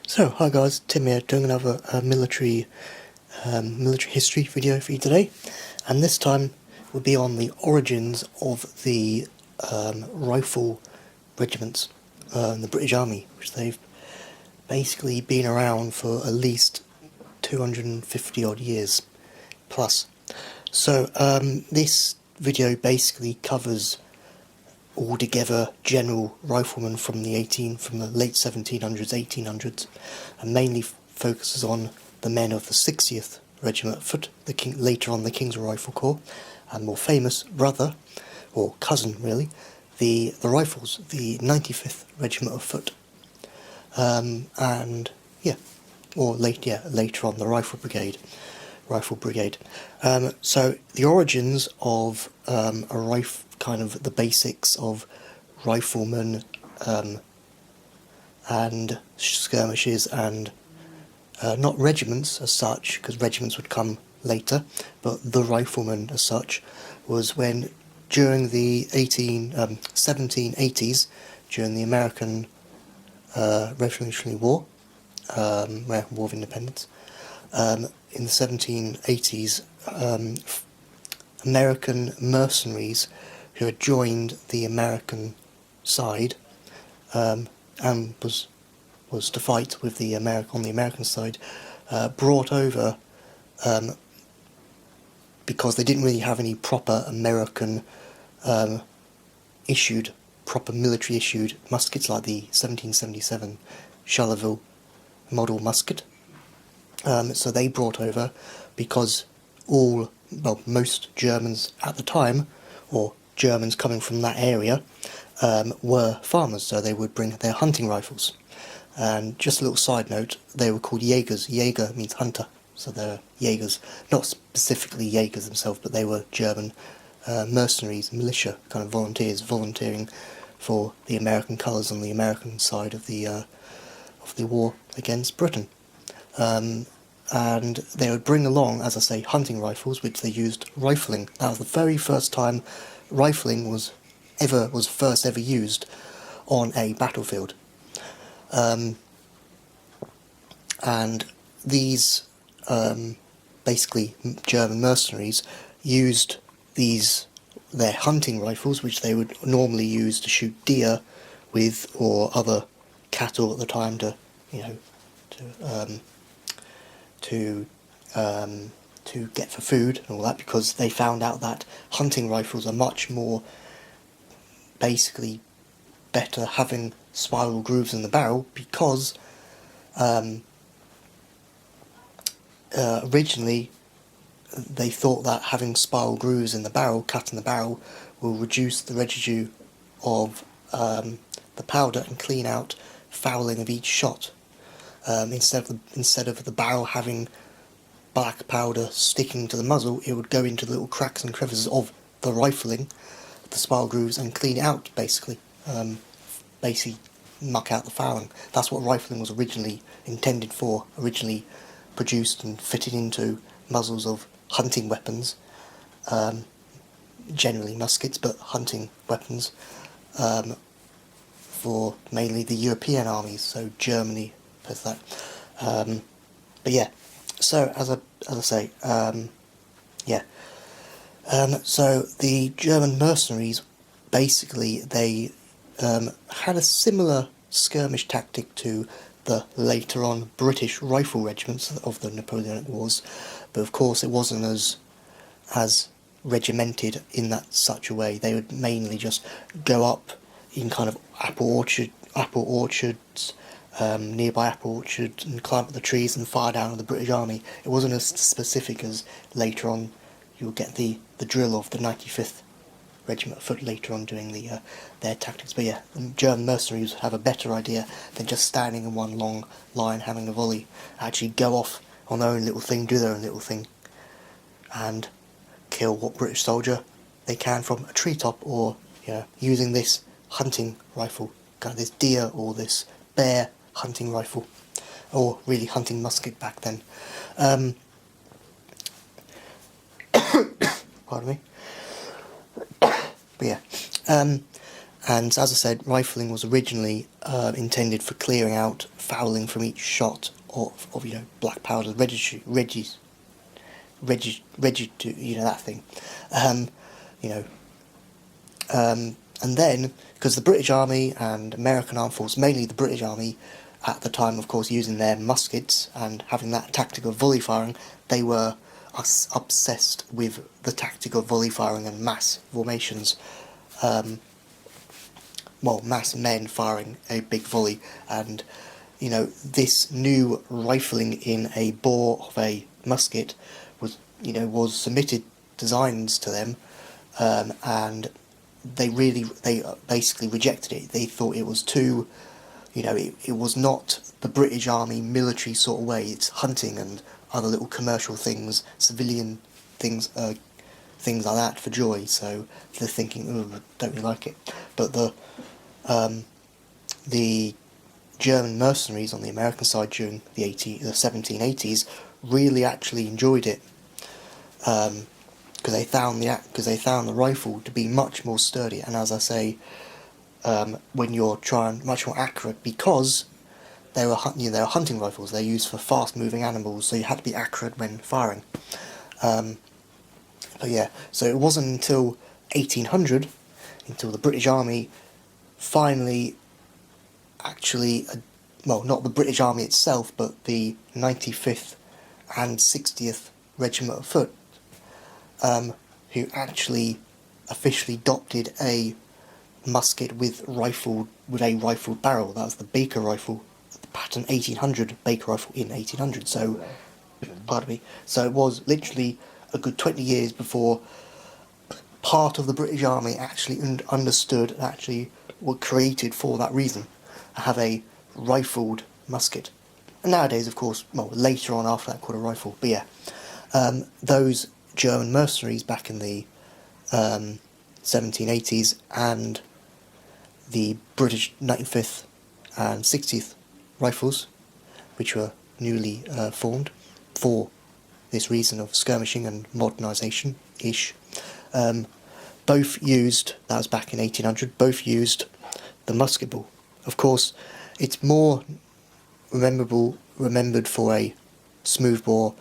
So, hi guys, Tim here, doing another military history video for you today, and this time will be on the origins of the rifle regiments in the British Army, which they've basically been around for at least 250 odd years plus. So, this video basically covers altogether general riflemen from the late 1700s, 1800s, and mainly focuses on the men of the 60th Regiment Foot, later on the King's Rifle Corps, and more famous brother, or cousin really, the Rifles, the 95th Regiment of Foot, and yeah, or later on the Rifle Brigade. So the origins of kind of the basics of riflemen and skirmishes, and not regiments as such, because regiments would come later, but the riflemen as such was when during the 1780s, during the American Revolutionary War, American War of Independence, in the 1780s, American mercenaries who had joined the American side and was to fight with the on the American side, brought over, because they didn't really have any proper American proper military issued muskets like the 1777 Charleville model musket. So they brought over, because most Germans at the time, or Germans coming from that area, were farmers, so they would bring their hunting rifles. And just a little side note, they were called Jägers. Jäger means hunter, so they're Jägers. Not specifically Jägers themselves, but they were German mercenaries, militia, kind of volunteers, volunteering for the American colours on the American side of the war against Britain. And they would bring along, as I say, hunting rifles, which they used rifling. That was the very first time rifling was first ever used on a battlefield. And these basically German mercenaries used their hunting rifles, which they would normally use to shoot deer with, or other cattle at the time, to get for food and all that, because they found out that hunting rifles are much more basically better having spiral grooves in the barrel, because originally they thought that having spiral grooves in the barrel, cut in the barrel, will reduce the residue of the powder and clean out fouling of each shot. Instead of the barrel having black powder sticking to the muzzle, it would go into the little cracks and crevices of the rifling, the spiral grooves, and clean it out, basically. Basically muck out the fouling. That's what rifling was originally intended for, originally produced and fitted into muzzles of hunting weapons, generally muskets, but hunting weapons, for mainly the European armies, so Germany, does that. But yeah, so as I say, so the German mercenaries, basically, they had a similar skirmish tactic to the later on British rifle regiments of the Napoleonic Wars, but of course it wasn't as regimented in such a way. They would mainly just go up in kind of apple orchards, nearby apple orchards, and climb up the trees and fire down on the British Army. It wasn't as specific as later on you'll get the drill of the 95th Regiment of Foot later on doing their tactics. But yeah, the German mercenaries have a better idea than just standing in one long line having a volley. Actually go off on their own little thing, do their own little thing, and kill what British soldier they can from a treetop, or using this hunting rifle, kind of this deer or this bear hunting rifle, or really hunting musket back then. Pardon me. But yeah, And as I said, rifling was originally intended for clearing out fouling from each shot of black powder residue, that thing. You know, and then, because the British Army and American Armed Force, mainly the British Army, at the time, of course, using their muskets and having that tactic of volley firing, they were obsessed with the tactic of volley firing and mass formations. Mass men firing a big volley, and this new rifling in a bore of a musket was submitted designs to them, and they basically rejected it. They thought it was too, it was not the British Army military sort of way. It's hunting and other little commercial things, civilian things, things like that for joy. So they're thinking, oh, I don't really like it. But the German mercenaries on the American side during the 1780s really actually enjoyed it, because they found the rifle to be much more sturdy, and as I say, when you're trying much more accurate, because they were hunting rifles. They're used for fast-moving animals, so you had to be accurate when firing. But yeah, so it wasn't until 1800 until the British Army finally not the British Army itself, but the 95th and 60th Regiment of Foot, who actually officially adopted a musket with a rifled barrel. That was the Baker rifle, the pattern 1800 Baker rifle in 1800. So, pardon me. So it was literally a good 20 years before part of the British Army actually understood and actually were created for that reason, have a rifled musket. And nowadays, of course, later on after that, called a rifle. But yeah, those German mercenaries back in the 1780s and the British 95th and 60th Rifles, which were newly formed for this reason of skirmishing and modernisation-ish, both used, that was back in 1800, both used the musket ball. Of course, it's more remembered for a smoothbore,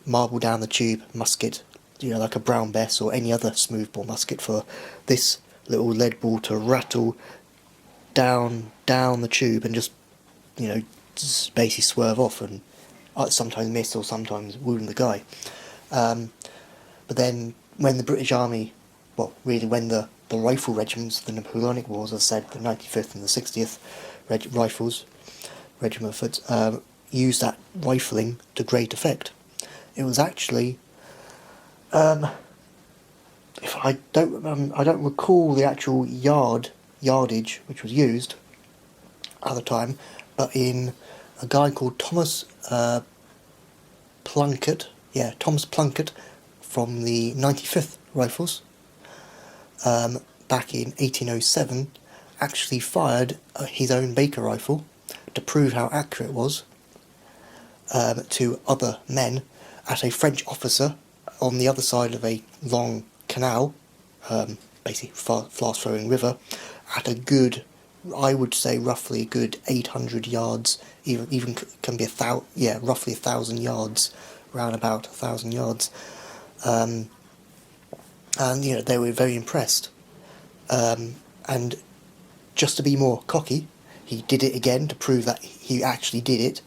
marble down the tube musket, like a Brown Bess or any other smoothbore musket, for this little lead ball to rattle down the tube and just basically swerve off and sometimes miss or sometimes wound the guy. But then when the British Army, when the rifle regiments, the Napoleonic Wars, as I said, the 95th and the 60th Rifles, Regiment of Foot, used that rifling to great effect. It was actually, if I don't recall the actual yardage which was used at the time, but in a guy called Thomas Plunkett from the 95th Rifles, back in 1807, actually fired his own Baker rifle to prove how accurate it was, to other men at a French officer on the other side of a long canal, basically fast-flowing river, at a good, I would say roughly a good 800 yards, even can be roughly 1,000 yards, round about 1,000 yards. And they were very impressed. And just to be more cocky, he did it again to prove that he actually did it,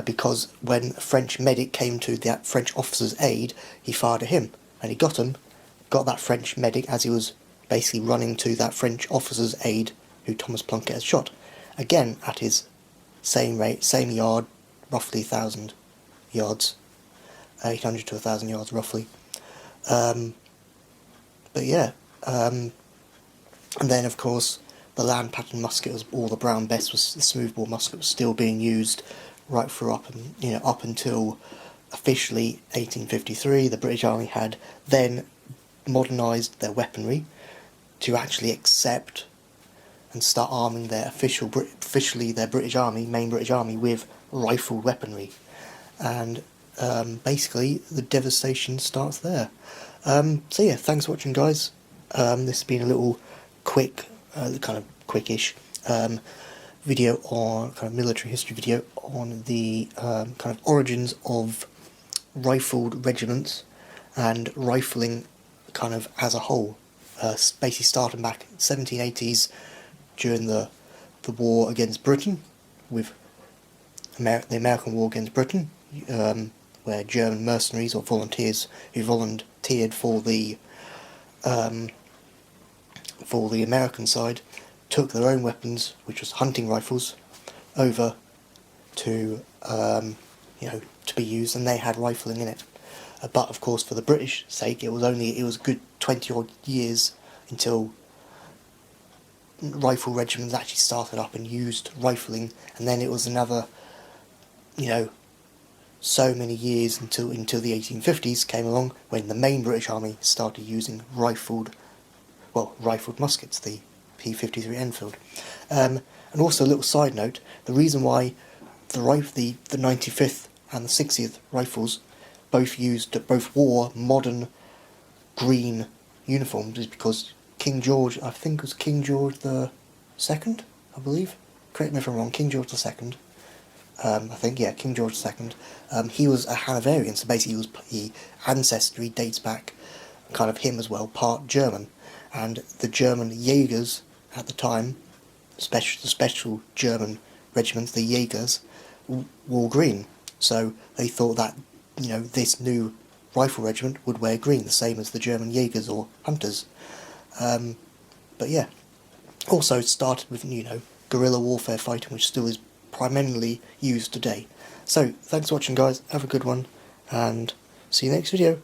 because when a French medic came to that French officer's aid, he fired at him, and he got that French medic as he was basically running to that French officer's aid, who Thomas Plunkett had shot, again at his same rate, same yard, roughly 1,000 yards, 800 to 1,000 yards roughly. But yeah, and then of course the land pattern musket, or the Brown Bess, the smoothbore musket, was still being used right through up until officially 1853. The British Army had then modernised their weaponry to actually accept and start arming their officially their British Army, main British Army, with rifled weaponry, and basically the devastation starts there. So yeah, thanks for watching, guys. This has been a little quick kind of quickish video on kind of military history video on the kind of origins of rifled regiments and rifling kind of as a whole, basically starting back in the 1780s during the war against Britain, with the American War against Britain, where German mercenaries or volunteers who volunteered for the American side took their own weapons, which was hunting rifles, over to to be used, and they had rifling in it. But of course, for the British sake, it was a good 20 odd years until rifle regiments actually started up and used rifling, and then it was another, so many years until the 1850s came along, when the main British Army started using rifled muskets, the P53 Enfield. And also, a little side note: the reason why the 95th and the 60th rifles both wore modern green uniforms is because King George, I think it was King George the Second, I believe. Correct me if I'm wrong. King George the Second. King George II. He was a Hanoverian, so basically his ancestry dates back, kind of him as well, part German. And the German Jaegers at the time, the special German regiments, the Jaegers, wore green. So they thought that, this new rifle regiment would wear green, the same as the German Jaegers or hunters. But yeah, also started with, guerrilla warfare fighting, which still is primarily used today. So, thanks for watching, guys. Have a good one, and see you next video.